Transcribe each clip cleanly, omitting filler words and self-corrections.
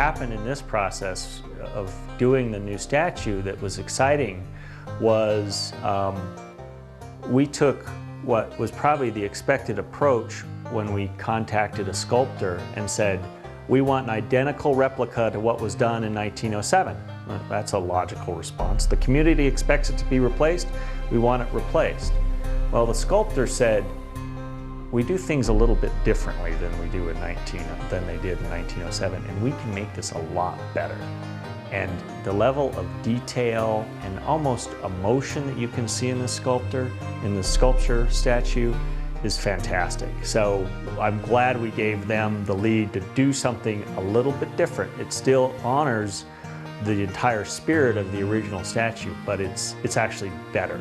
happened in this process of doing the new statue that was exciting was we took what was probably the expected approach when we contacted a sculptor and said, we want an identical replica to what was done in 1907. That's a logical response. The community expects it to be replaced. We want it replaced. Well, the sculptor said, we do things a little bit differently than they did in 1907, and we can make this a lot better. And the level of detail and almost emotion that you can see in the sculpture statue is fantastic. So I'm glad we gave them the lead to do something a little bit different. It still honors the entire spirit of the original statue, but it's actually better.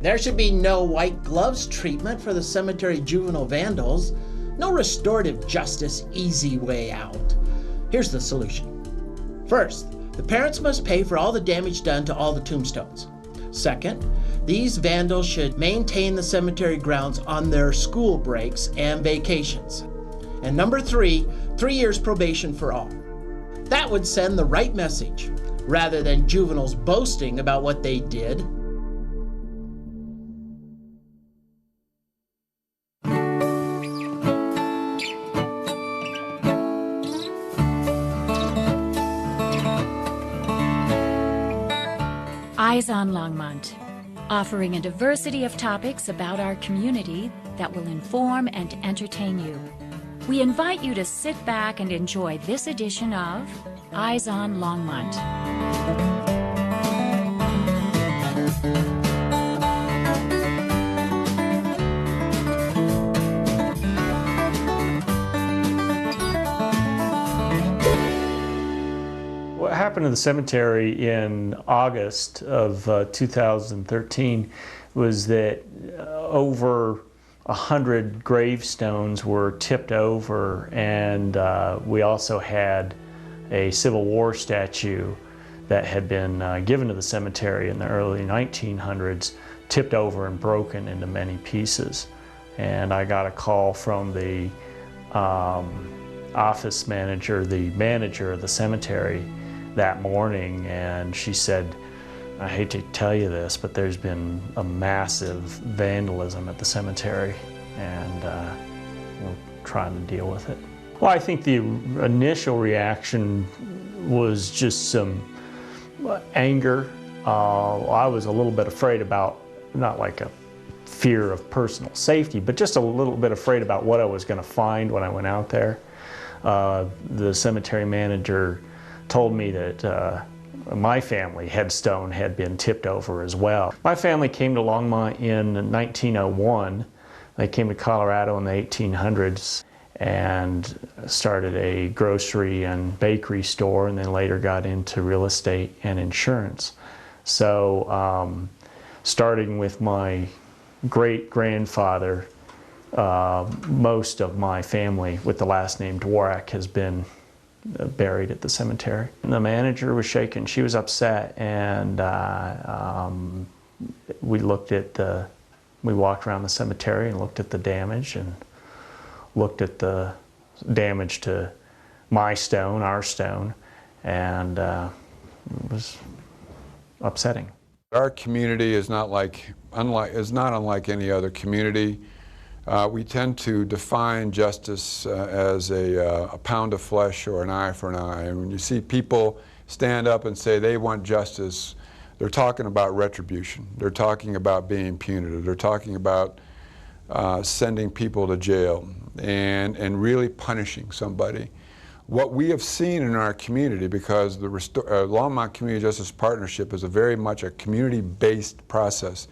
There should be no white gloves treatment for the cemetery juvenile vandals. No restorative justice easy way out. Here's the solution. First, the parents must pay for all the damage done to all the tombstones. Second, these vandals should maintain the cemetery grounds on their school breaks and vacations. And number 3 years probation for all. That would send the right message, rather than juveniles boasting about what they did. Eyes on Longmont, offering a diversity of topics about our community that will inform and entertain you. We invite you to sit back and enjoy this edition of Eyes on Longmont. What happened to the cemetery in August of 2013 was that over 100 gravestones were tipped over, and we also had a Civil War statue that had been given to the cemetery in the early 1900s, tipped over and broken into many pieces. And I got a call from the office manager, the manager of the cemetery, that morning, and she said, I hate to tell you this, but there's been a massive vandalism at the cemetery, and we're trying to deal with it. Well, I think the initial reaction was just some anger. I was a little bit afraid about, not like a fear of personal safety, but just a little bit afraid about what I was going to find when I went out there. The cemetery manager told me that my family headstone had been tipped over as well. My family came to Longmont in 1901. They came to Colorado in the 1800s and started a grocery and bakery store, and then later got into real estate and insurance. So starting with my great-grandfather, most of my family with the last name Dworak has been buried at the cemetery. And the manager was shaken. She was upset, and we walked around the cemetery and looked at the damage, and looked at the damage to my stone, our stone, and it was upsetting. Our community is not unlike any other community. We tend to define justice as a pound of flesh or an eye for an eye. And when you see people stand up and say they want justice, they're talking about retribution. They're talking about being punitive. They're talking about sending people to jail and really punishing somebody. What we have seen in our community, because the Longmont Community Justice Partnership is very much a community-based process,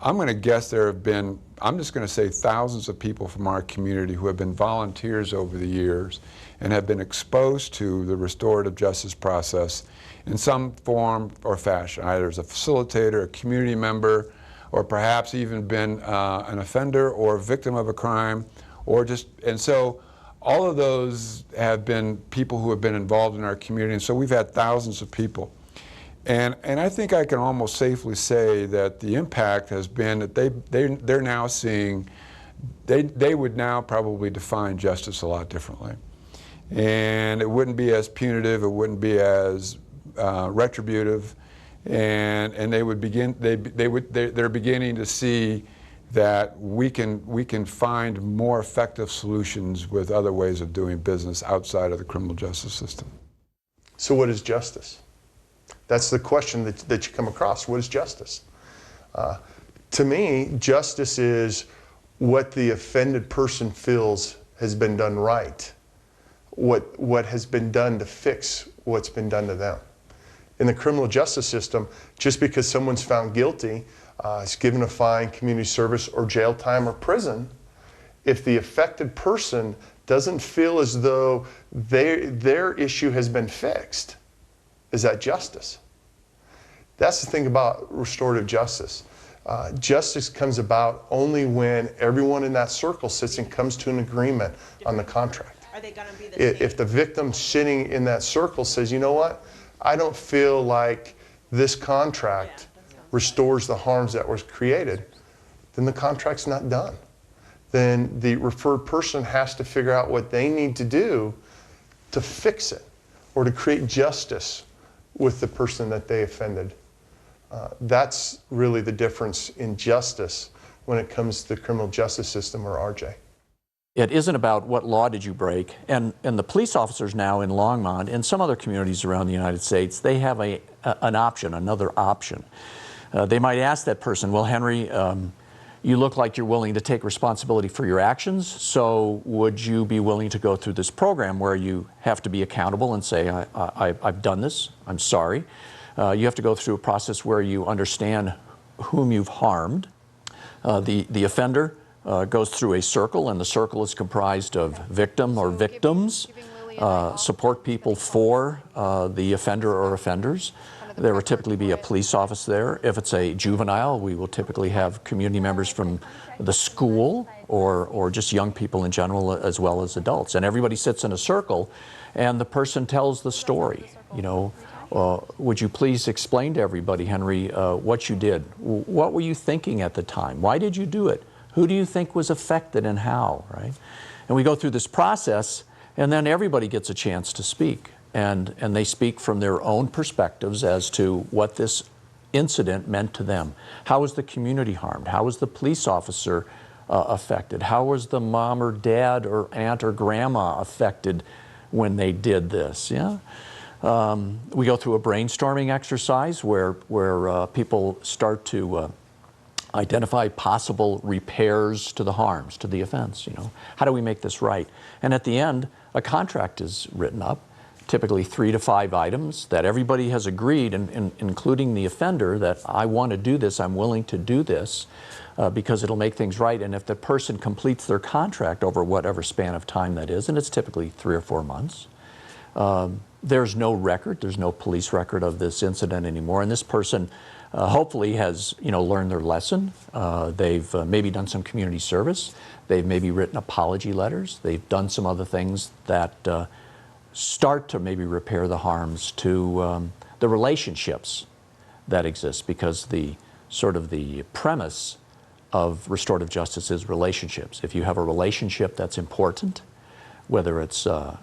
I'm going to guess there have been, I'm just going to say, thousands of people from our community who have been volunteers over the years and have been exposed to the restorative justice process in some form or fashion, either as a facilitator, a community member, or perhaps even been an offender or a victim of a crime, or just, and so all of those have been people who have been involved in our community, and so we've had thousands of people. And I think I can almost safely say that the impact has been that they're now seeing, they would now probably define justice a lot differently. And it wouldn't be as punitive, it wouldn't be as retributive, and they would begin, they're beginning to see that we can find more effective solutions with other ways of doing business outside of the criminal justice system. So what is justice? That's the question that you come across. What is justice? To me, justice is what the offended person feels has been done right, what has been done to fix what's been done to them. In the criminal justice system, just because someone's found guilty, is given a fine, community service, or jail time or prison, if the affected person doesn't feel as though their issue has been fixed, is that justice? That's the thing about restorative justice. Justice comes about only when everyone in that circle sits and comes to an agreement on the contract. Are they going to be the same? If the victim sitting in that circle says, you know what, I don't feel like this contract restores the harms that was created, then the contract's not done. Then the referred person has to figure out what they need to do to fix it or to create justice with the person that they offended. That's really the difference in justice when it comes to the criminal justice system, or RJ. It isn't about what law did you break, and the police officers now in Longmont and some other communities around the United States, they have an option, another option. They might ask that person, well, Henry, you look like you're willing to take responsibility for your actions, so would you be willing to go through this program where you have to be accountable and say, I've done this, I'm sorry. You have to go through a process where you understand whom you've harmed. The offender goes through a circle, and the circle is comprised of victim or victims, support people for the offender or offenders. There will typically be a police office there. If it's a juvenile, we will typically have community members from the school or just young people in general, as well as adults. And everybody sits in a circle, and the person tells the story. You know, would you please explain to everybody, Henry, what you did? What were you thinking at the time? Why did you do it? Who do you think was affected and how, right? And we go through this process, and then everybody gets a chance to speak. And they speak from their own perspectives as to what this incident meant to them. How was the community harmed? How was the police officer affected? How was the mom or dad or aunt or grandma affected when they did this? Yeah. We go through a brainstorming exercise where people start to identify possible repairs to the harms, to the offense. You know, how do we make this right? And at the end, a contract is written up, typically 3 to 5 items that everybody has agreed, including the offender, that I want to do this, I'm willing to do this because it'll make things right. And if the person completes their contract over whatever span of time that is, and it's typically 3 or 4 months, there's no record, there's no police record of this incident anymore, and this person hopefully has, you know, learned their lesson. They've maybe done some community service, they've maybe written apology letters, they've done some other things that start to maybe repair the harms to the relationships that exist, because the sort of the premise of restorative justice is relationships. If you have a relationship that's important, whether it's a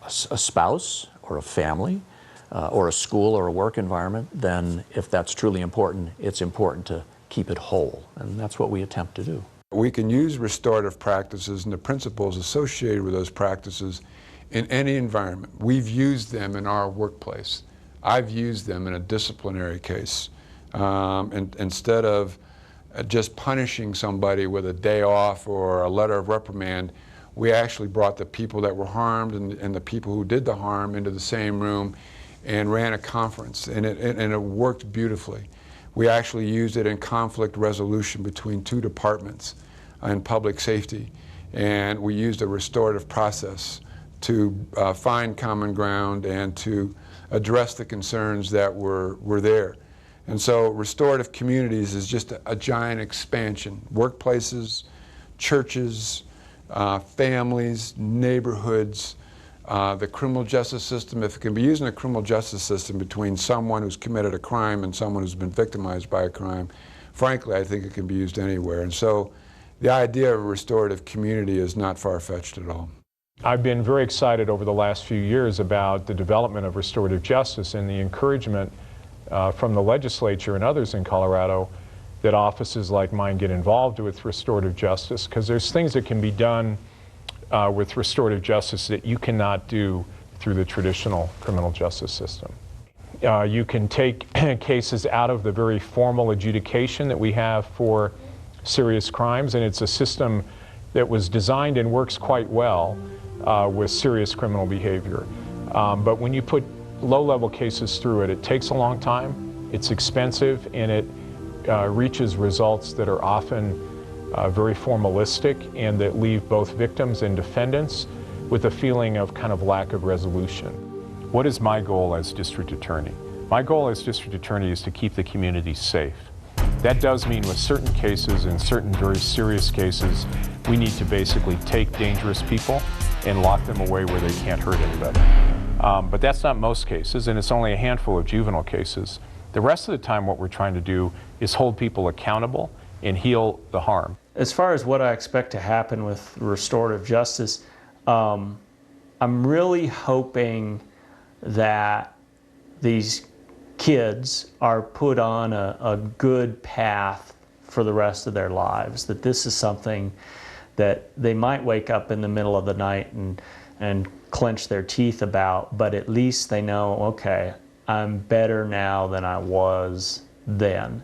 spouse or a family or a school or a work environment, then if that's truly important, it's important to keep it whole. And that's what we attempt to do. We can use restorative practices and the principles associated with those practices in any environment. We've used them in our workplace. I've used them in a disciplinary case. Instead of just punishing somebody with a day off or a letter of reprimand, we actually brought the people that were harmed and the people who did the harm into the same room and ran a conference, and it worked beautifully. We actually used it in conflict resolution between two departments in public safety, and we used a restorative process to find common ground and to address the concerns that were there. And so restorative communities is just a giant expansion. Workplaces, churches, families, neighborhoods, the criminal justice system. If it can be used in a criminal justice system between someone who's committed a crime and someone who's been victimized by a crime, frankly, I think it can be used anywhere. And so the idea of a restorative community is not far-fetched at all. I've been very excited over the last few years about the development of restorative justice and the encouragement from the legislature and others in Colorado that offices like mine get involved with restorative justice, because there's things that can be done with restorative justice that you cannot do through the traditional criminal justice system. You can take cases out of the very formal adjudication that we have for serious crimes, and it's a system that was designed and works quite well with serious criminal behavior. But when you put low-level cases through it, it takes a long time, it's expensive, and it reaches results that are often very formalistic and that leave both victims and defendants with a feeling of kind of lack of resolution. What is my goal as district attorney? My goal as district attorney is to keep the community safe. That does mean with certain cases and certain very serious cases, we need to basically take dangerous people and lock them away where they can't hurt anybody. But that's not most cases, and it's only a handful of juvenile cases. The rest of the time, what we're trying to do is hold people accountable and heal the harm. As far as what I expect to happen with restorative justice, I'm really hoping that these kids are put on a good path for the rest of their lives, that this is something that they might wake up in the middle of the night and clench their teeth about, but at least they know, okay, I'm better now than I was then.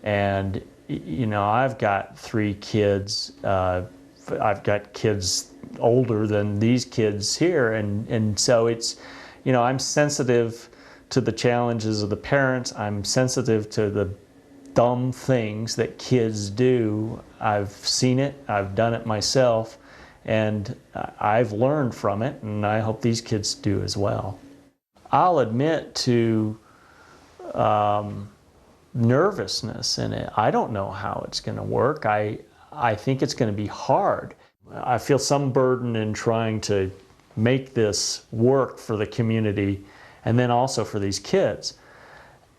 And you know, I've got 3 kids. I've got kids older than these kids here, and so it's, you know, I'm sensitive to the challenges of the parents. I'm sensitive to the dumb things that kids do. I've seen it, I've done it myself, and I've learned from it, and I hope these kids do as well. I'll admit to nervousness in it. I don't know how it's going to work. I think it's going to be hard. I feel some burden in trying to make this work for the community and then also for these kids.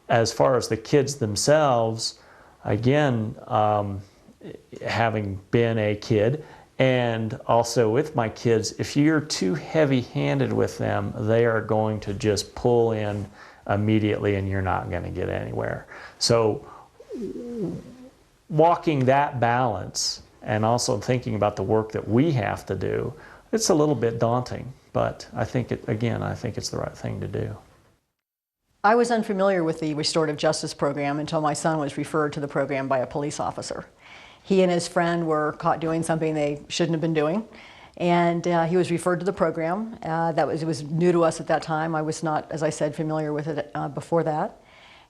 As far as the kids themselves, again, having been a kid and also with my kids, if you're too heavy-handed with them, they are going to just pull in immediately and you're not going to get anywhere. So walking that balance and also thinking about the work that we have to do, it's a little bit daunting, but I think I think it's the right thing to do. I was unfamiliar with the restorative justice program until my son was referred to the program by a police officer. He and his friend were caught doing something they shouldn't have been doing, and he was referred to the program. It was new to us at that time. I was not, as I said, familiar with it before that.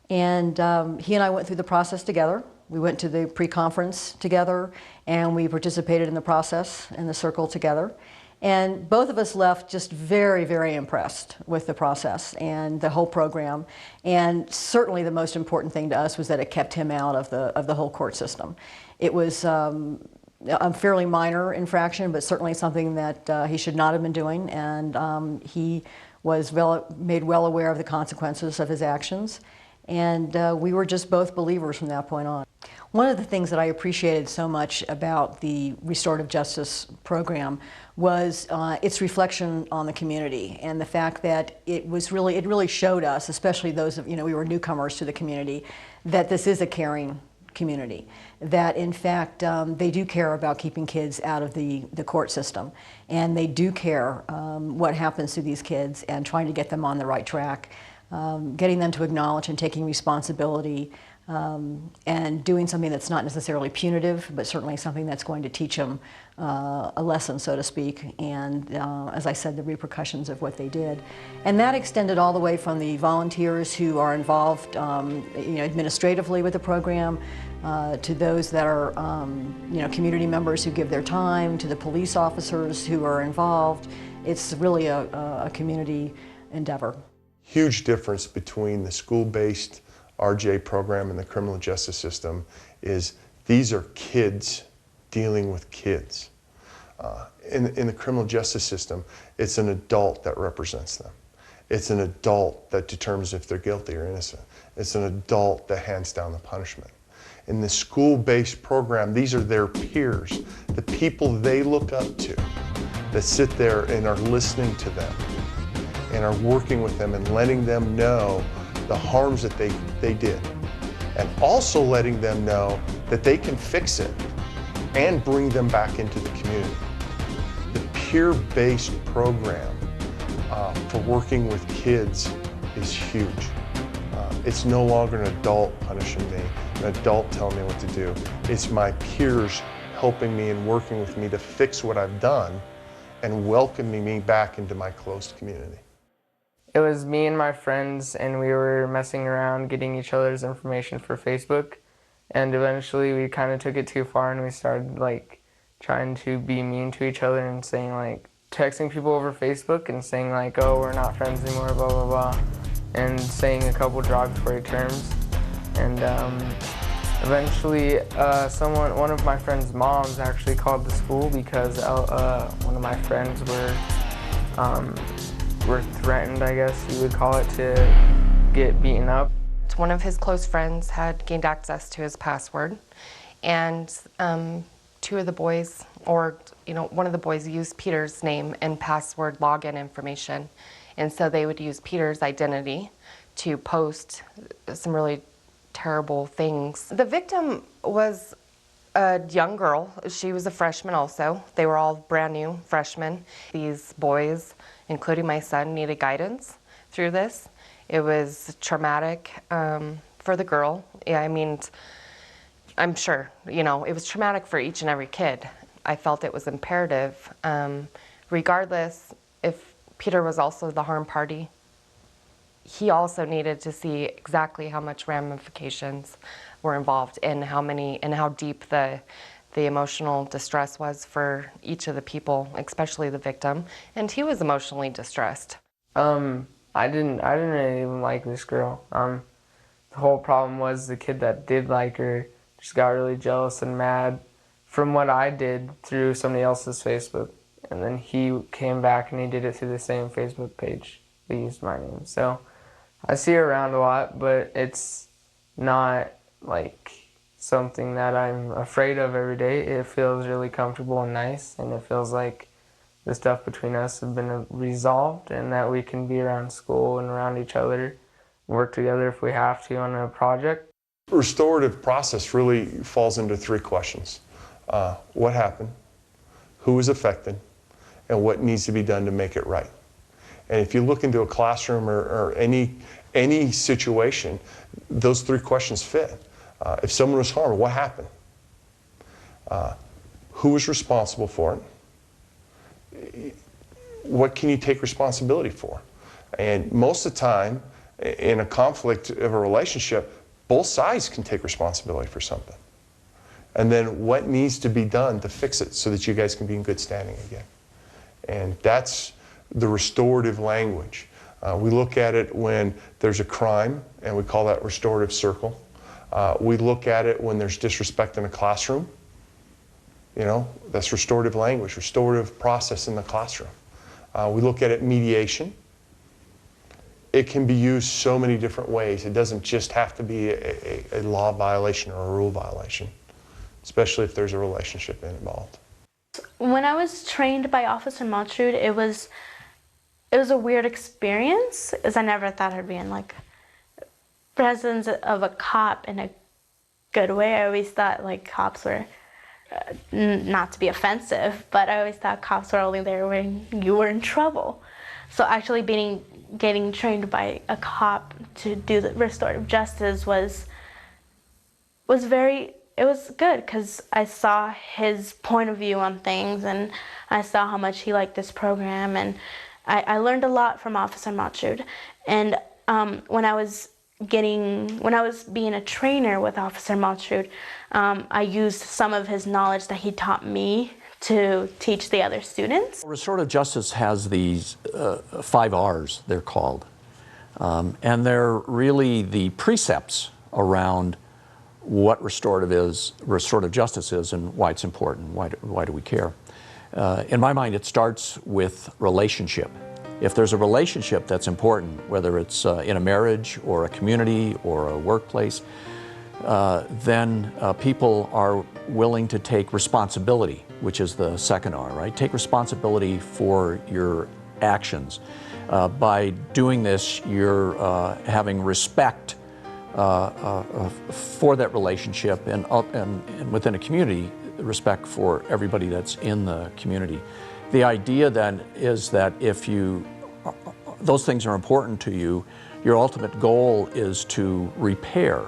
And he and I went through the process together. We went to the pre-conference together, and we participated in the process in the circle together. And both of us left just very, very impressed with the process and the whole program. And certainly the most important thing to us was that it kept him out of the whole court system. It was a fairly minor infraction, but certainly something that he should not have been doing. And he was made well aware of the consequences of his actions, and we were just both believers from that point on. One of the things that I appreciated so much about the Restorative Justice program was its reflection on the community, and the fact that it really showed us, especially those of, we were newcomers to the community, that this is a caring community, that in fact they do care about keeping kids out of the court system, and they do care what happens to these kids and trying to get them on the right track, getting them to acknowledge and taking responsibility, and doing something that's not necessarily punitive, but certainly something that's going to teach them a lesson, so to speak, and as I said, the repercussions of what they did. And that extended all the way from the volunteers who are involved administratively with the program, to those that are community members who give their time, to the police officers who are involved. It's really a community endeavor. Huge difference between the school-based RJ program and the criminal justice system is these are kids dealing with kids. In the criminal justice system, it's an adult that represents them. It's an adult that determines if they're guilty or innocent. It's an adult that hands down the punishment. In the school-based program, these are their peers, the people they look up to, that sit there and are listening to them and are working with them and letting them know the harms that they did, and also letting them know that they can fix it and bring them back into the community. The peer-based program for working with kids is huge. It's no longer an adult punishing me, an adult telling me what to do. It's my peers helping me and working with me to fix what I've done and welcoming me back into my close community. It was me and my friends, and we were messing around getting each other's information for Facebook, and eventually we kind of took it too far and we started trying to be mean to each other and saying texting people over Facebook and saying oh, we're not friends anymore, blah blah blah, and saying a couple derogatory terms. And eventually one of my friend's moms actually called the school because one of my friends were threatened, I guess you would call it, to get beaten up. One of his close friends had gained access to his password, and two of the boys, or one of the boys used Peter's name and password login information, and so they would use Peter's identity to post some really terrible things. The victim was a young girl. She was a freshman also. They were all brand new freshmen. These boys, including my son, needed guidance through this. It was traumatic for the girl. Yeah, I mean, I'm sure, it was traumatic for each and every kid. I felt it was imperative, regardless if Peter was also the harm party, he also needed to see exactly how much ramifications were involved and how deep the emotional distress was for each of the people, especially the victim, and he was emotionally distressed. I didn't really even like this girl. The whole problem was the kid that did like her just got really jealous and mad from what I did through somebody else's Facebook, and then he came back and he did it through the same Facebook page. He used my name. So I see her around a lot, but it's not something that I'm afraid of every day. It feels really comfortable and nice, and it feels like the stuff between us has been resolved and that we can be around school and around each other, work together if we have to on a project. Restorative process really falls into three questions. What happened, who was affected, and what needs to be done to make it right. And if you look into a classroom or any situation, those three questions fit. If someone was harmed, what happened? Who was responsible for it? What can you take responsibility for? And most of the time, in a conflict of a relationship, both sides can take responsibility for something. And then what needs to be done to fix it so that you guys can be in good standing again? And that's the restorative language. We look at it when there's a crime, and we call that restorative circle. We look at it when there's disrespect in a classroom. That's restorative language, restorative process in the classroom. We look at it mediation. it can be used so many different ways. It doesn't just have to be a law violation or a rule violation, especially if there's a relationship involved. When I was trained by Officer Maltrud, it was a weird experience, as I never thought I'd be in like presence of a cop in a good way. I always thought like cops were not to be offensive, but I always thought cops were only there when you were in trouble. So actually getting trained by a cop to do the restorative justice was good, because I saw his point of view on things, and I saw how much he liked this program, and I learned a lot from Officer Maltrud. And when I was being a trainer with Officer Maltrud, I used some of his knowledge that he taught me to teach the other students. Restorative justice has these 5 R's, they're called. And they're really the precepts around what restorative justice is and why it's important, why do we care. In my mind, it starts with relationship. If there's a relationship that's important, whether it's in a marriage or a community or a workplace, then people are willing to take responsibility, which is the second R, right? Take responsibility for your actions. By doing this, you're having respect for that relationship, and within a community, respect for everybody that's in the community. The idea then is that if those things are important to you, your ultimate goal is to repair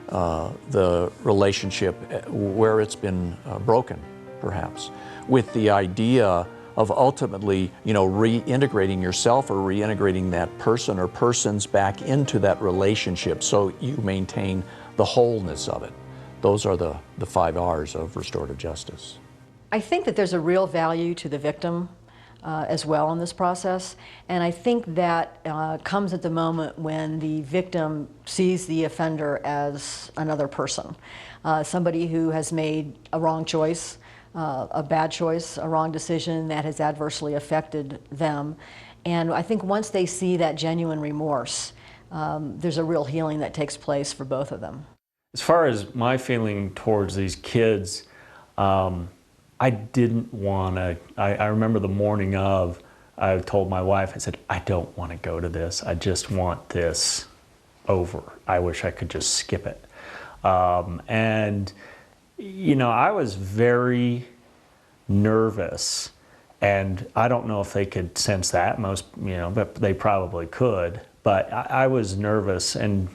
the relationship where it's been broken, perhaps, with the idea of ultimately, reintegrating yourself or reintegrating that person or persons back into that relationship so you maintain the wholeness of it. Those are the 5 R's of restorative justice. I think that there's a real value to the victim as well in this process, and I think that comes at the moment when the victim sees the offender as another person, somebody who has made a wrong choice, a bad choice, a wrong decision that has adversely affected them. And I think once they see that genuine remorse, there's a real healing that takes place for both of them. As far as my feeling towards these kids, I didn't want to, I remember the morning of, I told my wife, I said, I don't want to go to this. I just want this over. I wish I could just skip it. And, I was very nervous, and I don't know if they could sense that, but they probably could. But I was nervous, and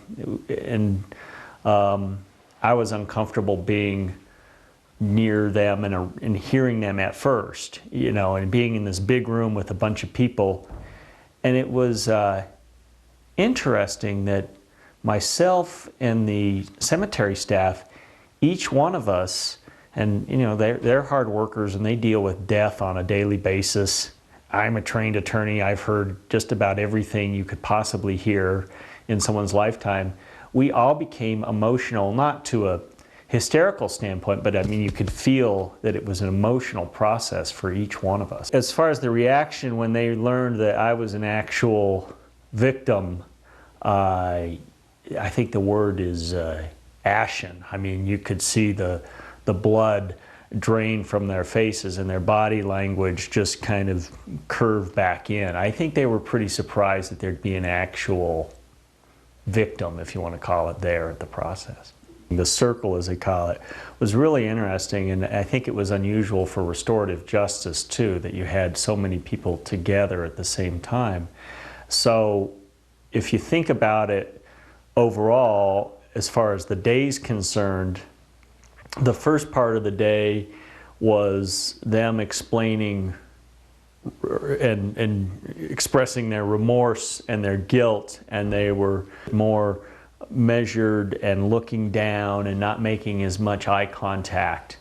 I was uncomfortable being near them and hearing them at first, and being in this big room with a bunch of people. And it was interesting that myself and the cemetery staff, each one of us, and they're hard workers and they deal with death on a daily basis. I'm a trained attorney. I've heard just about everything you could possibly hear in someone's lifetime. We all became emotional, not to a hysterical standpoint, but you could feel that it was an emotional process for each one of us. As far as the reaction when they learned that I was an actual victim, I think the word is ashen. You could see the blood drain from their faces, and their body language just kind of curved back in. I think they were pretty surprised that there'd be an actual victim, if you want to call it, there at the process. The circle, as they call it, was really interesting, and I think it was unusual for restorative justice too, that you had so many people together at the same time. So if you think about it overall, as far as the day's concerned, the first part of the day was them explaining and expressing their remorse and their guilt, and they were more measured and looking down and not making as much eye contact.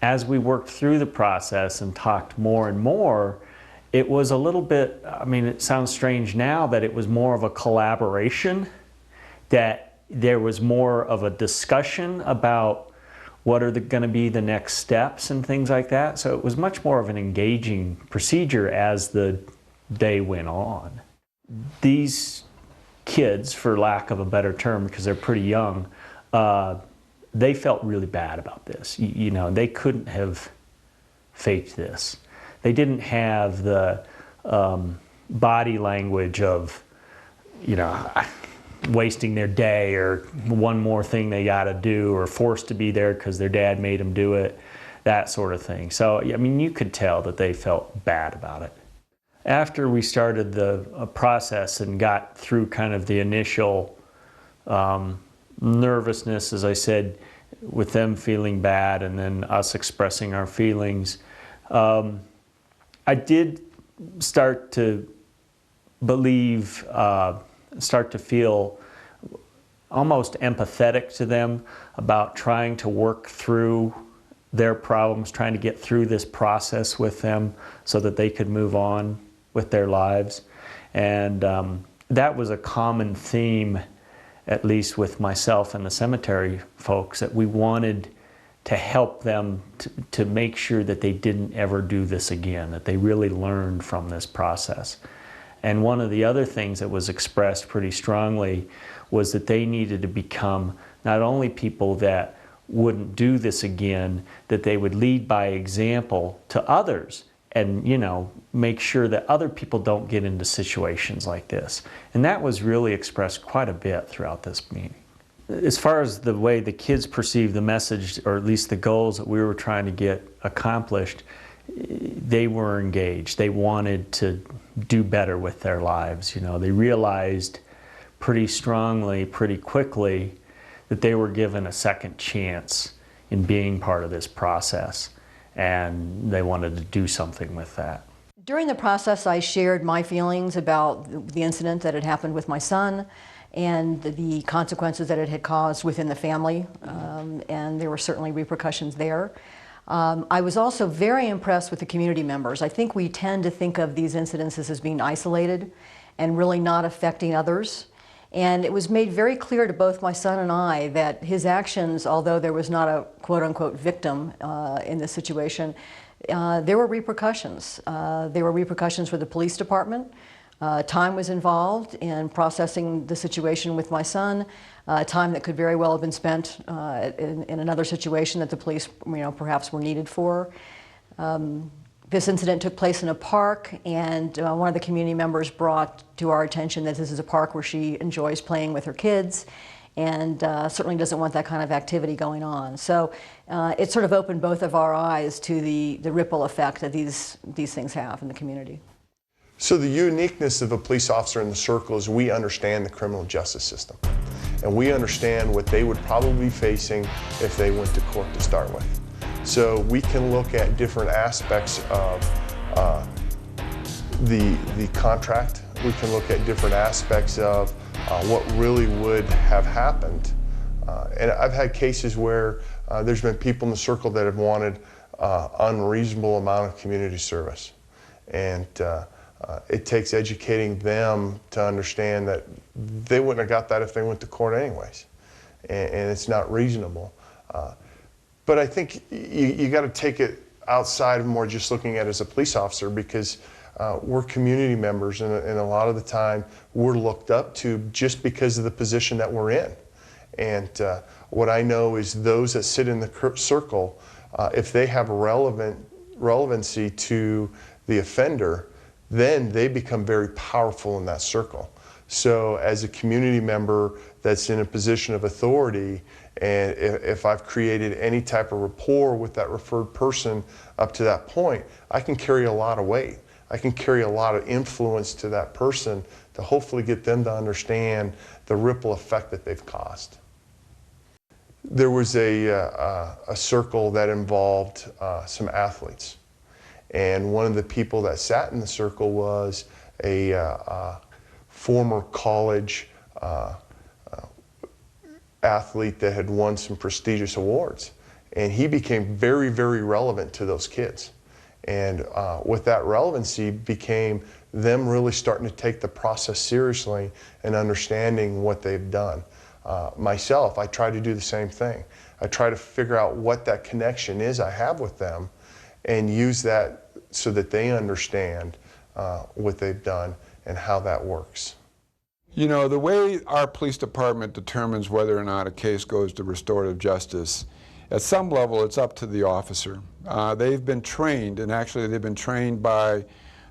As we worked through the process and talked more and more, it was a little bit, it sounds strange now, that it was more of a collaboration, that there was more of a discussion about what are going to be the next steps and things like that. So it was much more of an engaging procedure as the day went on. These kids, for lack of a better term, because they're pretty young, they felt really bad about this. You know, they couldn't have faked this. They didn't have the body language of, you know, wasting their day or one more thing they got to do or forced to be there because their dad made them do it, that sort of thing. So, I mean, you could tell that they felt bad about it. After we started the process and got through kind of the initial nervousness, as I said, with them feeling bad and then us expressing our feelings, I did start to believe, start to feel almost empathetic to them about trying to work through their problems, trying to get through this process with them so that they could move on with their lives. And that was a common theme, at least with myself and the cemetery folks, that we wanted to help them to make sure that they didn't ever do this again, that they really learned from this process. And one of the other things that was expressed pretty strongly was that they needed to become not only people that wouldn't do this again, that they would lead by example to others and, you know, make sure that other people don't get into situations like this. And that was really expressed quite a bit throughout this meeting. As far as the way the kids perceived the message, or at least the goals that we were trying to get accomplished, they were engaged. They wanted to do better with their lives. You know, they realized pretty strongly, pretty quickly, that they were given a second chance in being part of this process, and they wanted to do something with that. During the process, I shared my feelings about the incident that had happened with my son and the consequences that it had caused within the family, and there were certainly repercussions there. I was also very impressed with the community members. I think we tend to think of these incidences as being isolated and really not affecting others. And it was made very clear to both my son and I that his actions, although there was not a quote-unquote victim in this situation, there were repercussions. There were repercussions for the police department. Time was involved in processing the situation with my son, time that could very well have been spent in another situation that the police, you know, perhaps were needed for. This incident took place in a park, and one of the community members brought to our attention that this is a park where she enjoys playing with her kids and certainly doesn't want that kind of activity going on. So it sort of opened both of our eyes to the ripple effect that these things have in the community. So the uniqueness of a police officer in the circle is we understand the criminal justice system. And we understand what they would probably be facing if they went to court to start with. So we can look at different aspects of the contract. We can look at different aspects of what really would have happened. And I've had cases where there's been people in the circle that have wanted unreasonable amount of community service. And it takes educating them to understand that they wouldn't have got that if they went to court anyways. And it's not reasonable. But I think you got to take it outside of more just looking at it as a police officer, because we're community members, and a lot of the time we're looked up to just because of the position that we're in. And what I know is those that sit in the circle, if they have relevancy to the offender, then they become very powerful in that circle. So as a community member that's in a position of authority, and if I've created any type of rapport with that referred person up to that point, I can carry a lot of weight. I can carry a lot of influence to that person to hopefully get them to understand the ripple effect that they've caused. There was a circle that involved some athletes. And one of the people that sat in the circle was a former college athlete that had won some prestigious awards. And he became very, very relevant to those kids. And with that relevancy became them really starting to take the process seriously and understanding what they've done. Myself, I try to do the same thing. I try to figure out what that connection is I have with them and use that so that they understand what they've done and how that works. You know, the way our police department determines whether or not a case goes to restorative justice, at some level it's up to the officer. They've been trained, and actually they've been trained by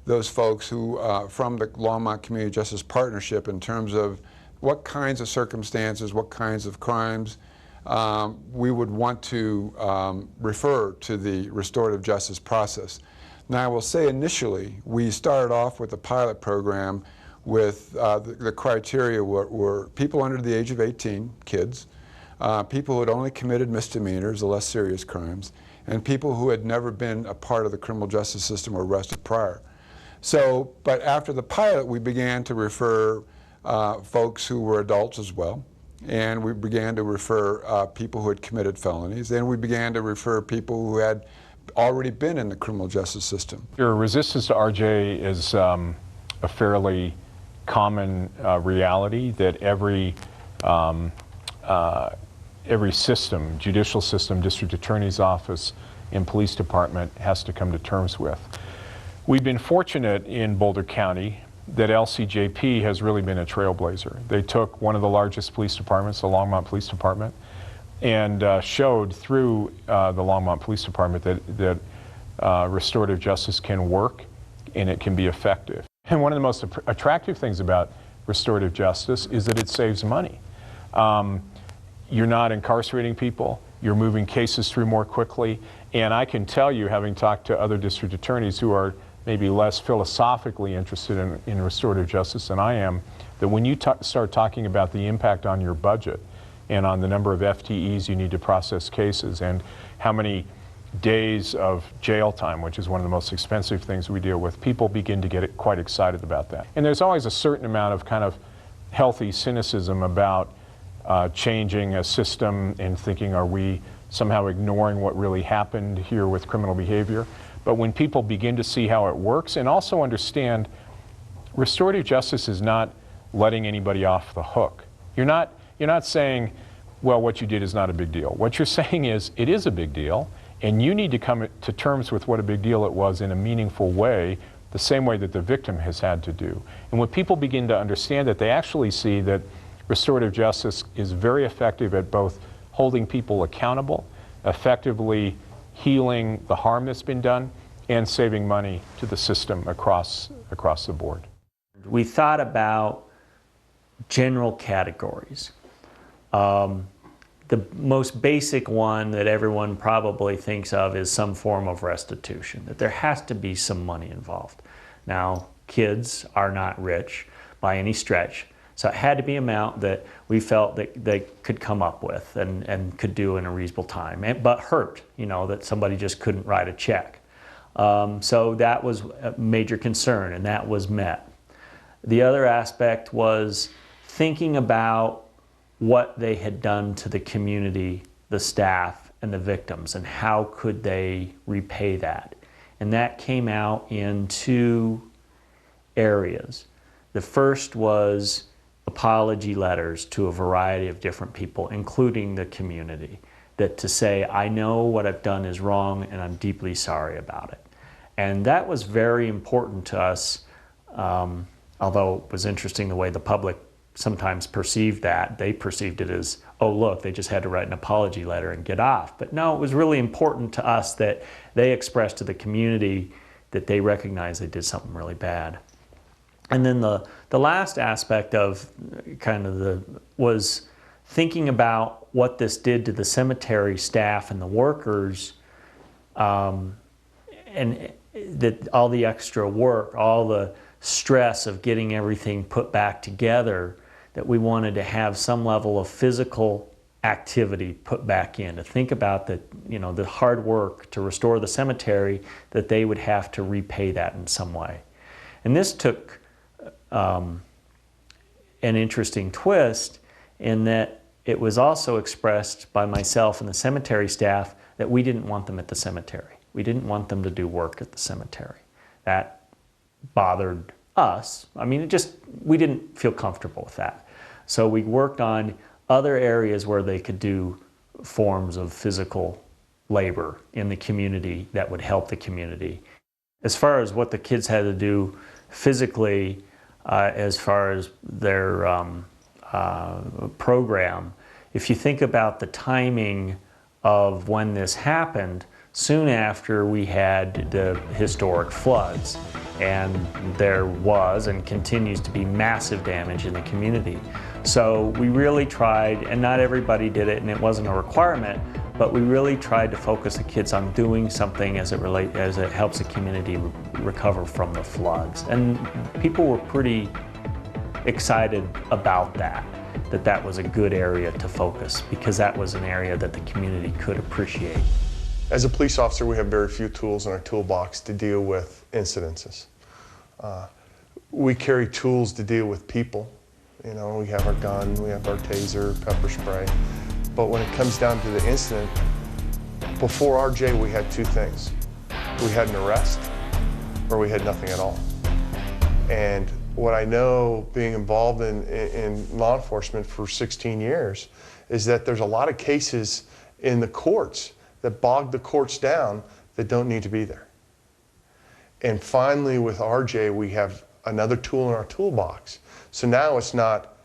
those folks who, from the Longmont Community Justice Partnership, in terms of what kinds of circumstances, what kinds of crimes we would want to refer to the restorative justice process. Now, I will say initially, we started off with a pilot program with the criteria were people under the age of 18, kids, people who had only committed misdemeanors, the less serious crimes, and people who had never been a part of the criminal justice system or arrested prior. So, but after the pilot, we began to refer folks who were adults as well, and we began to refer people who had committed felonies, and we began to refer people who had already been in the criminal justice system. Your resistance to RJ is a fairly common reality that every system, judicial system, district attorney's office, and police department has to come to terms with. We've been fortunate in Boulder County that LCJP has really been a trailblazer. They took one of the largest police departments, the Longmont Police Department, and showed through the Longmont Police Department that restorative justice can work and it can be effective. And one of the most attractive things about restorative justice is that it saves money. You're not incarcerating people, you're moving cases through more quickly, and I can tell you, having talked to other district attorneys who are maybe less philosophically interested in restorative justice than I am, that when you start talking about the impact on your budget and on the number of FTEs you need to process cases and how many days of jail time, which is one of the most expensive things we deal with, people begin to get quite excited about that. And there's always a certain amount of kind of healthy cynicism about changing a system and thinking, are we somehow ignoring what really happened here with criminal behavior? But when people begin to see how it works and also understand restorative justice is not letting anybody off the hook. You're not saying, well, what you did is not a big deal. What you're saying is, it is a big deal, and you need to come to terms with what a big deal it was in a meaningful way, the same way that the victim has had to do. And when people begin to understand that, they actually see that restorative justice is very effective at both holding people accountable, effectively healing the harm that's been done, and saving money to the system across the board. We thought about general categories. The most basic one that everyone probably thinks of is some form of restitution, that there has to be some money involved. Now, kids are not rich by any stretch, so it had to be an amount that we felt that they could come up with and could do in a reasonable time, but hurt, you know, that somebody just couldn't write a check. So that was a major concern, and that was met. The other aspect was thinking about what they had done to the community, the staff, and the victims, and how could they repay that. And that came out in two areas. The first was apology letters to a variety of different people, including the community, that to say, I know what I've done is wrong and I'm deeply sorry about it. And that was very important to us, although it was interesting the way the public sometimes perceived that. They perceived it as, oh look, they just had to write an apology letter and get off. But no, it was really important to us that they expressed to the community that they recognized they did something really bad. And then the last aspect of kind of was thinking about what this did to the cemetery staff and the workers, and that all the extra work, all the stress of getting everything put back together, that we wanted to have some level of physical activity put back in, to think about the, you know, the hard work to restore the cemetery, that they would have to repay that in some way. And this took an interesting twist in that it was also expressed by myself and the cemetery staff that we didn't want them at the cemetery. We didn't want them to do work at the cemetery. That bothered us. I mean, we didn't feel comfortable with that. So we worked on other areas where they could do forms of physical labor in the community that would help the community. As far as what the kids had to do physically, as far as their program. If you think about the timing of when this happened, soon after we had the historic floods, and there was and continues to be massive damage in the community. So we really tried, and not everybody did it, and it wasn't a requirement, but we really tried to focus the kids on doing something as it helps the community recover from the floods. And people were pretty excited about that was a good area to focus, because that was an area that the community could appreciate. As a police officer, we have very few tools in our toolbox to deal with incidences. We carry tools to deal with people. You know, we have our gun, we have our taser, pepper spray. But when it comes down to the incident, before RJ, we had two things. We had an arrest, or we had nothing at all. And what I know, being involved in law enforcement for 16 years, is that there's a lot of cases in the courts that bog the courts down that don't need to be there. And finally, with RJ, we have another tool in our toolbox. So now it's not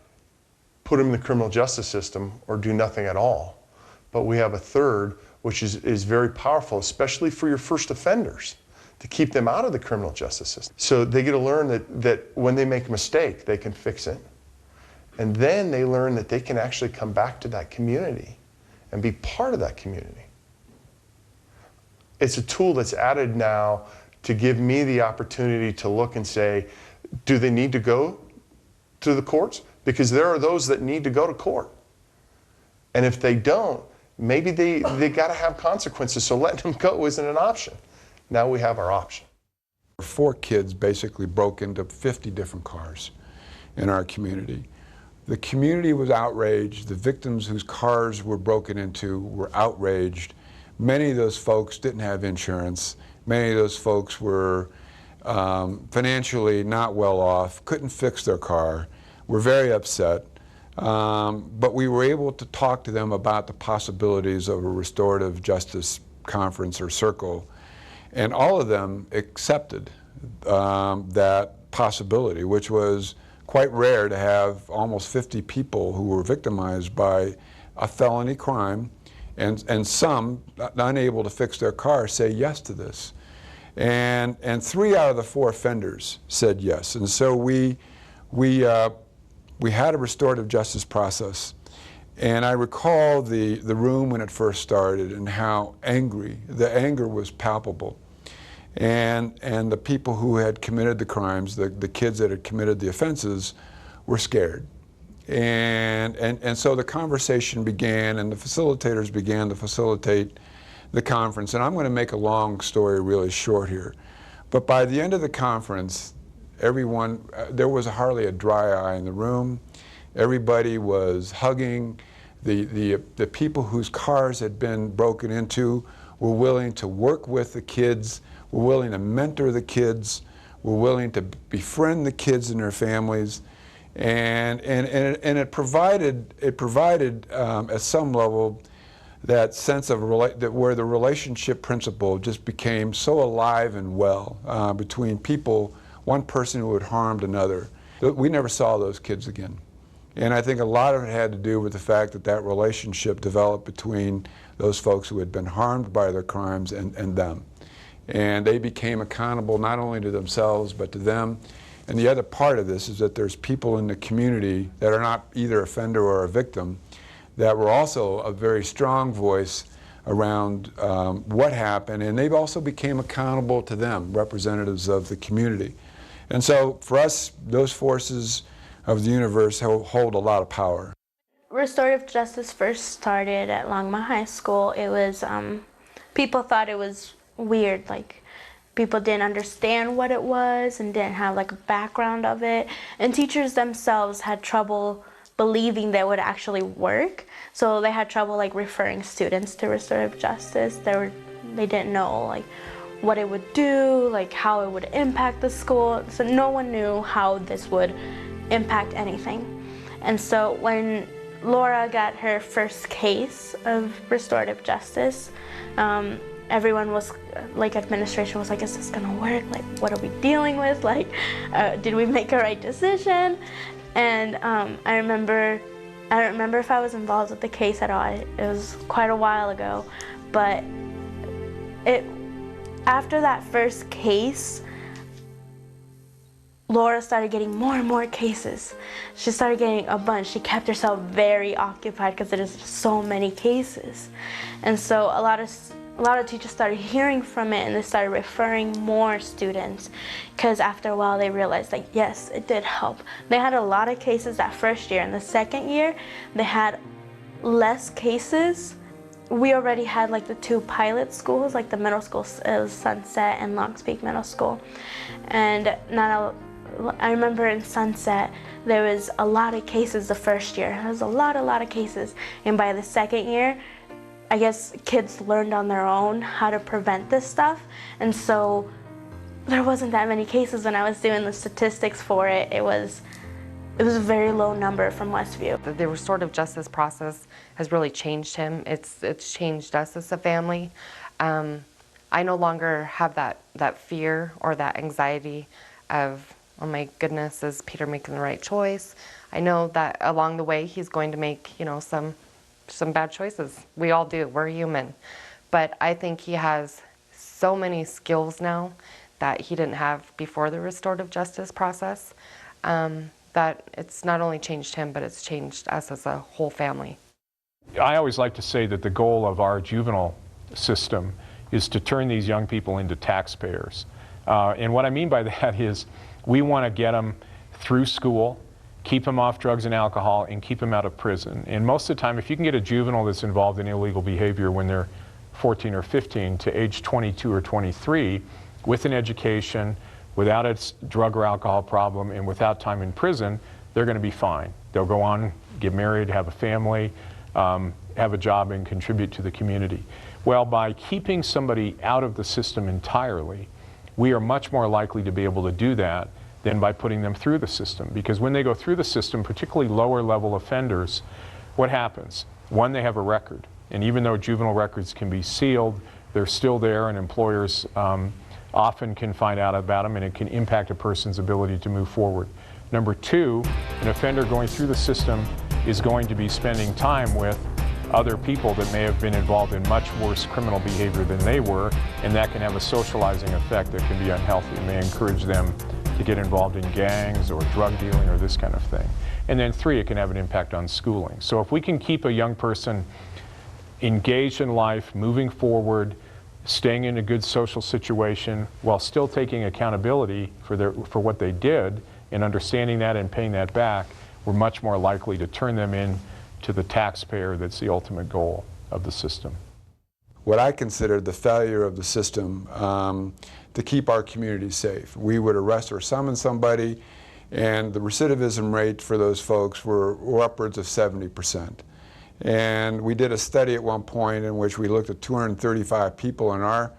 put him in the criminal justice system or do nothing at all, but we have a third, which is very powerful, especially for your first offenders, to keep them out of the criminal justice system. So they get to learn that when they make a mistake, they can fix it. And then they learn that they can actually come back to that community and be part of that community. It's a tool that's added now to give me the opportunity to look and say, do they need to go to the courts? Because there are those that need to go to court. And if they don't, maybe they got to have consequences, so letting them go isn't an option. Now we have our option. 4 kids basically broke into 50 different cars in our community. The community was outraged. The victims whose cars were broken into were outraged. Many of those folks didn't have insurance. Many of those folks were financially not well off, couldn't fix their car, were very upset. But we were able to talk to them about the possibilities of a restorative justice conference or circle. And all of them accepted that possibility, which was quite rare to have almost 50 people who were victimized by a felony crime, and some unable to fix their car say yes to this. And 3 out of the 4 offenders said yes. And so we had a restorative justice process. And I recall the room when it first started and how the anger was palpable. And the people who had committed the crimes, the kids that had committed the offenses, were scared. And so the conversation began, and the facilitators began to facilitate the conference. And I'm going to make a long story really short here. But by the end of the conference, everyone, there was hardly a dry eye in the room. Everybody was hugging. The people whose cars had been broken into were willing to work with the kids, were willing to mentor the kids, were willing to befriend the kids and their families. And it provided at some level that sense of where the relationship principle just became so alive and well between people, one person who had harmed another. We never saw those kids again. And I think a lot of it had to do with the fact that relationship developed between those folks who had been harmed by their crimes and them. And they became accountable not only to themselves but to them. And the other part of this is that there's people in the community that are not either offender or a victim that were also a very strong voice around what happened, and they've also became accountable to them, representatives of the community. And so for us, those forces of the universe hold a lot of power. Restorative Justice first started at Longmont High School. It was, people thought it was weird, like people didn't understand what it was and didn't have like a background of it. And teachers themselves had trouble believing that it would actually work. So they had trouble like referring students to restorative justice. They didn't know like what it would do, like how it would impact the school. So no one knew how this would impact anything. And so when Laura got her first case of restorative justice, everyone was, like administration was like, is this gonna work? Like, what are we dealing with? Like, did we make a right decision? And I don't remember if I was involved with the case at all. It was quite a while ago, but after that first case, Laura started getting more and more cases. She started getting a bunch. She kept herself very occupied because there's so many cases. And so a lot of teachers started hearing from it, and they started referring more students, because after a while they realized that yes, it did help. They had a lot of cases that first year. In the second year, they had less cases. We already had like the 2 pilot schools, like the middle school, Sunset and Longs Peak Middle School. And I remember in Sunset, there was a lot of cases the first year. There was a lot of cases. And by the second year, I guess kids learned on their own how to prevent this stuff. And so there wasn't that many cases when I was doing the statistics for it. It was a very low number from Westview. The restorative justice process has really changed him. It's changed us as a family. I no longer have that fear or that anxiety of, oh my goodness, is Peter making the right choice? I know that along the way he's going to make, some bad choices. We all do, we're human. But I think he has so many skills now that he didn't have before the restorative justice process, that it's not only changed him, but it's changed us as a whole family. I always like to say that the goal of our juvenile system is to turn these young people into taxpayers. And what I mean by that is we want to get them through school, keep them off drugs and alcohol, and keep them out of prison. And most of the time, if you can get a juvenile that's involved in illegal behavior when they're 14 or 15 to age 22 or 23, with an education, without a drug or alcohol problem, and without time in prison, they're going to be fine. They'll go on, get married, have a family, have a job, and contribute to the community. Well, by keeping somebody out of the system entirely, we are much more likely to be able to do that than by putting them through the system. Because when they go through the system, particularly lower level offenders, what happens? One, they have a record. And even though juvenile records can be sealed, they're still there, and employers often can find out about them, and it can impact a person's ability to move forward. Number 2, an offender going through the system is going to be spending time with other people that may have been involved in much worse criminal behavior than they were, and that can have a socializing effect that can be unhealthy. It may encourage them to get involved in gangs or drug dealing or this kind of thing. And then 3, it can have an impact on schooling. So if we can keep a young person engaged in life, moving forward, staying in a good social situation while still taking accountability for what they did and understanding that and paying that back, we're much more likely to turn them in to the taxpayer that's the ultimate goal of the system. What I considered the failure of the system to keep our community safe. We would arrest or summon somebody, and the recidivism rate for those folks were upwards of 70%. And we did a study at one point in which we looked at 235 people in our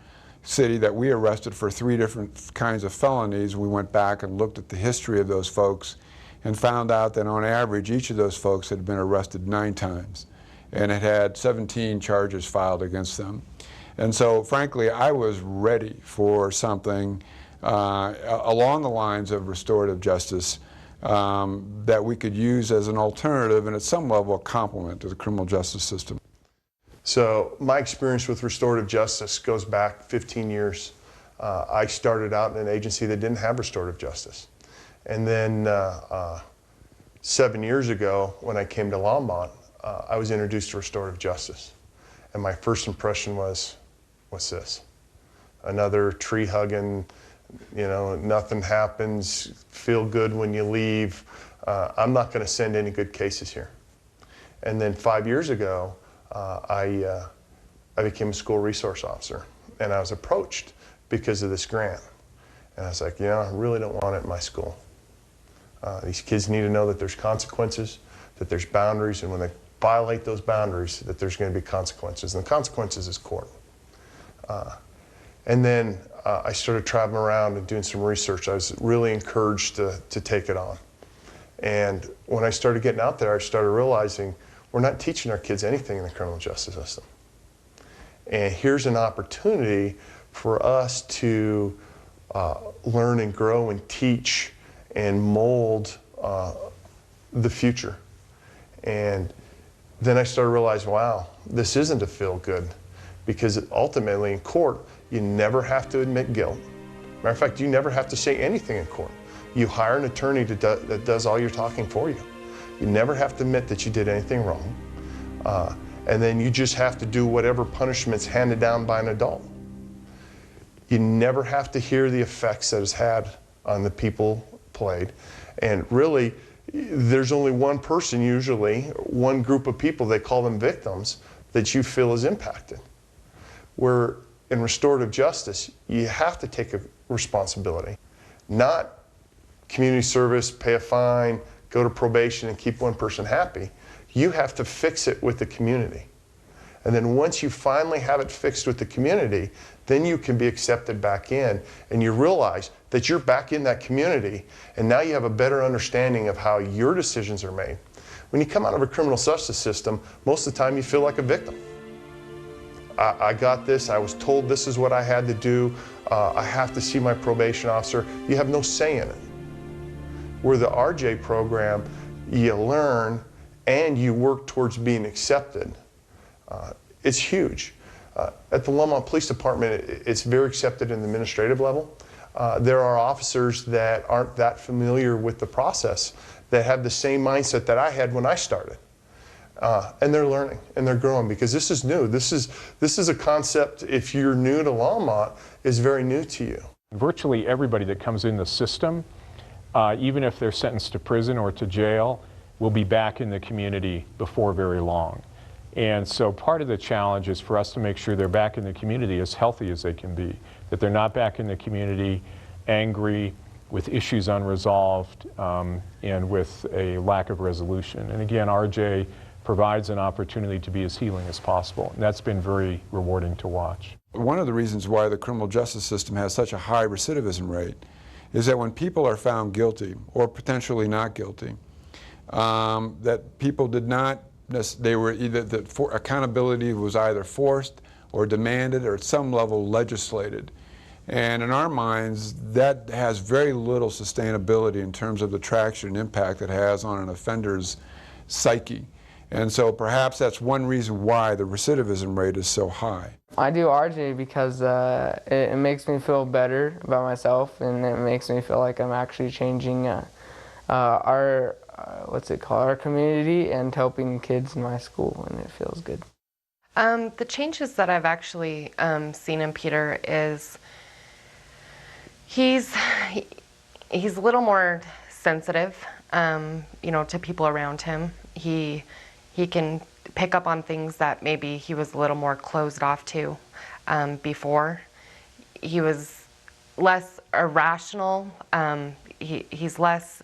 city that we arrested for 3 different kinds of felonies. We went back and looked at the history of those folks and found out that on average each of those folks had been arrested 9 times and had 17 charges filed against them. And so frankly, I was ready for something along the lines of restorative justice that we could use as an alternative and at some level a complement to the criminal justice system. So my experience with restorative justice goes back 15 years. I started out in an agency that didn't have restorative justice. And then 7 years ago, when I came to Longmont, I was introduced to restorative justice. And my first impression was, what's this? Another tree-hugging, nothing happens, feel good when you leave. I'm not going to send any good cases here. And then 5 years ago, I became a school resource officer, and I was approached because of this grant. And I was like, I really don't want it in my school. These kids need to know that there's consequences, that there's boundaries, and when they violate those boundaries, that there's going to be consequences. And the consequences is court. And then I started traveling around and doing some research. I was really encouraged to take it on. And when I started getting out there, I started realizing we're not teaching our kids anything in the criminal justice system. And here's an opportunity for us to learn and grow and teach and mold the future. And then I started to realize, wow, this isn't a feel good, because ultimately in court, you never have to admit guilt. Matter of fact, you never have to say anything in court. You hire an attorney that does all your talking for you. You never have to admit that you did anything wrong. And then you just have to do whatever punishment's handed down by an adult. You never have to hear the effects that it's had on the people played. And really, there's only one person usually, one group of people, they call them victims, that you feel is impacted. Where in restorative justice, you have to take a responsibility. Not community service, pay a fine, go to probation and keep one person happy. You have to fix it with the community. And then once you finally have it fixed with the community, then you can be accepted back in, and you realize that you're back in that community, and now you have a better understanding of how your decisions are made. When you come out of a criminal justice system, most of the time you feel like a victim. I got this, I was told this is what I had to do, I have to see my probation officer. You have no say in it. Where the RJ program, you learn and you work towards being accepted. It's huge. At the Longmont Police Department, it's very accepted in the administrative level. There are officers that aren't that familiar with the process that have the same mindset that I had when I started. And they're learning and they're growing, because this is new. This is a concept, if you're new to Longmont, is very new to you. Virtually everybody that comes in the system, even if they're sentenced to prison or to jail, will be back in the community before very long. And so part of the challenge is for us to make sure they're back in the community as healthy as they can be, that they're not back in the community angry, with issues unresolved, and with a lack of resolution. And again, RJ provides an opportunity to be as healing as possible. And that's been very rewarding to watch. One of the reasons why the criminal justice system has such a high recidivism rate is that when people are found guilty or potentially not guilty, that people did not, they were either, accountability was either forced or demanded or at some level legislated. And in our minds, that has very little sustainability in terms of the traction and impact it has on an offender's psyche. And so perhaps that's one reason why the recidivism rate is so high. I do RJ because it makes me feel better about myself, and it makes me feel like I'm actually changing our community and helping kids in my school, and it feels good. The changes that I've actually seen in Peter is he's a little more sensitive, to people around him. He can pick up on things that maybe he was a little more closed off to before. He was less irrational. He's less,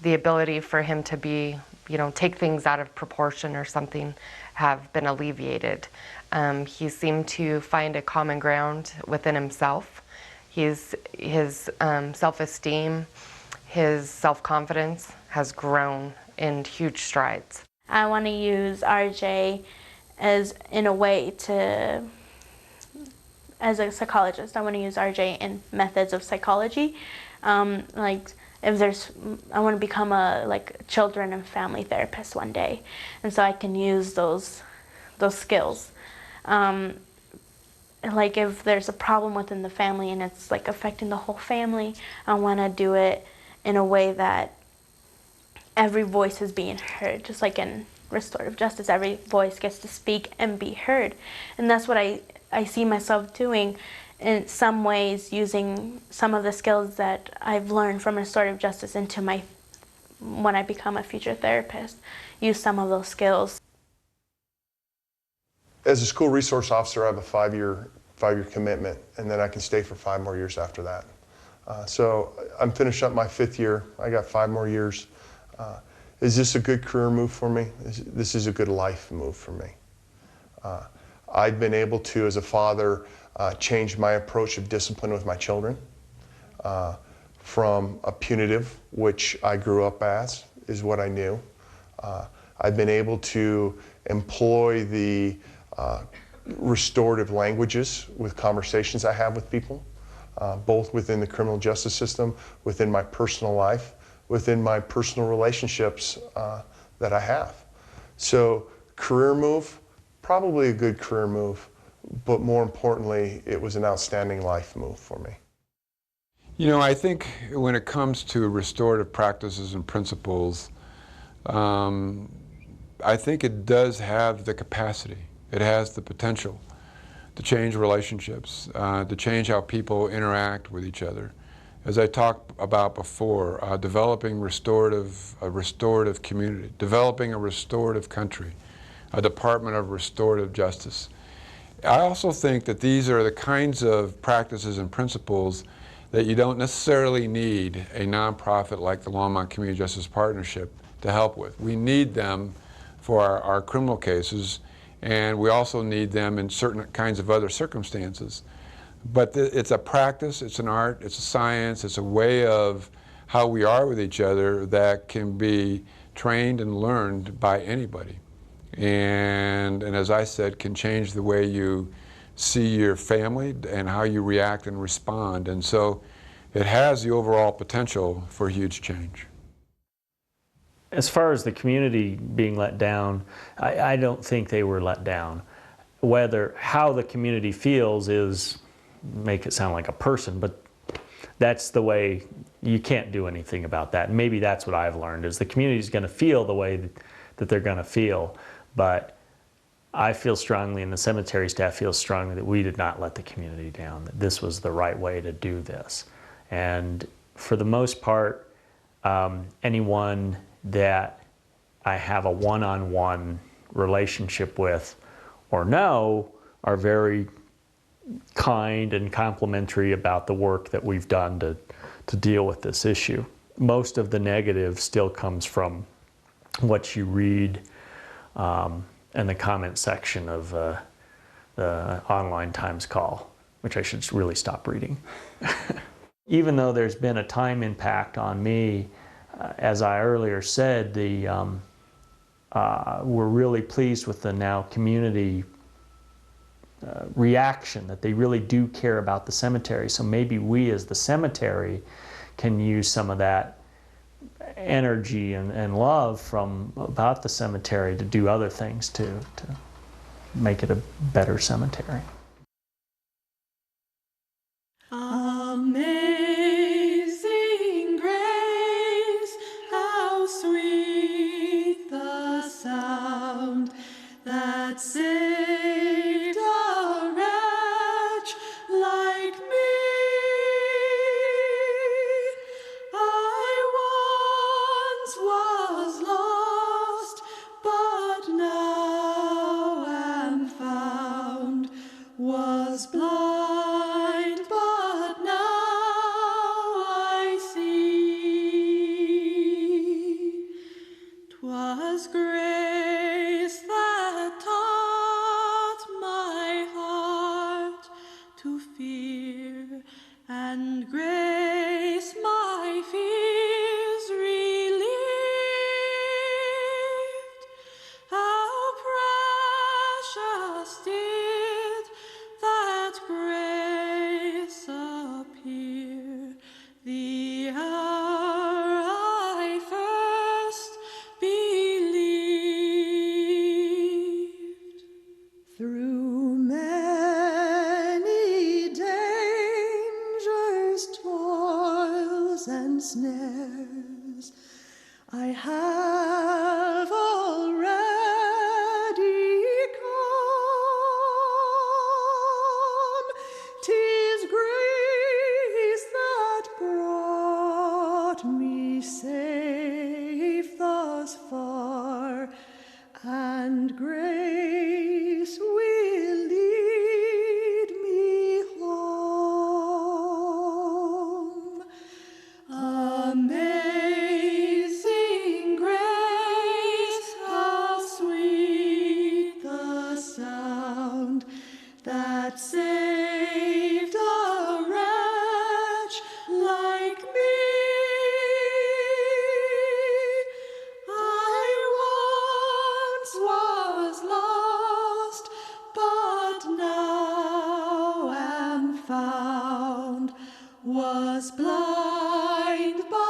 the ability for him to be, take things out of proportion or something have been alleviated. He seemed to find a common ground within himself. His self-esteem, his self-confidence has grown in huge strides. I want to use RJ as a psychologist. I want to use RJ in methods of psychology. I want to become a children and family therapist one day, and so I can use those skills. If there's a problem within the family and it's affecting the whole family, I want to do it in a way that every voice is being heard. Just like in restorative justice, every voice gets to speak and be heard. And that's what I see myself doing in some ways, using some of the skills that I've learned from restorative justice into when I become a future therapist, use some of those skills. As a school resource officer, I have a five-year commitment, and then I can stay for 5 more years after that. So I'm finished up my 5th year. I got 5 more years. Is this a good career move for me? This is a good life move for me. I've been able to, as a father, change my approach of discipline with my children from a punitive, which I grew up as, is what I knew. I've been able to employ the restorative languages with conversations I have with people, both within the criminal justice system, within my personal life, within my personal relationships that I have. So career move, probably a good career move, but more importantly, it was an outstanding life move for me. You know, I think when it comes to restorative practices and principles, I think it does have the capacity, it has the potential to change relationships, to change how people interact with each other. As I talked about before, developing a restorative community, developing a restorative country, a Department of Restorative Justice. I also think that these are the kinds of practices and principles that you don't necessarily need a nonprofit like the Longmont Community Justice Partnership to help with. We need them for our criminal cases, and we also need them in certain kinds of other circumstances. But it's a practice, it's an art, it's a science, it's a way of how we are with each other that can be trained and learned by anybody. And as I said, can change the way you see your family and how you react and respond. And so it has the overall potential for huge change. As far as the community being let down, I don't think they were let down. How the community feels is, make it sound like a person, but that's the way, you can't do anything about that. And maybe that's what I've learned, is the community's going to feel the way that they're going to feel. But I feel strongly, and the cemetery staff feels strongly, that we did not let the community down, that this was the right way to do this. And for the most part, anyone that I have a one-on-one relationship with or know are very kind and complimentary about the work that we've done to deal with this issue. Most of the negative still comes from what you read in the comment section of the online Times call, which I should really stop reading. Even though there's been a time impact on me, as I earlier said, we're really pleased with the now community reaction, that they really do care about the cemetery. So maybe we as the cemetery can use some of that energy and love about the cemetery to do other things to make it a better cemetery. Amazing grace, how sweet the sound that saved a wretch like me. I once was lost, but now am found, was blind, but now I see. 'Twas grace that taught my heart to fear, and grace my fears relieved. How precious did that grace appear the hour I first believed. Through many dangers, toils, and snares, I have already come. 'Tis grace that brought me safe thus far, and grace will lead me home. Amazing grace, was blind by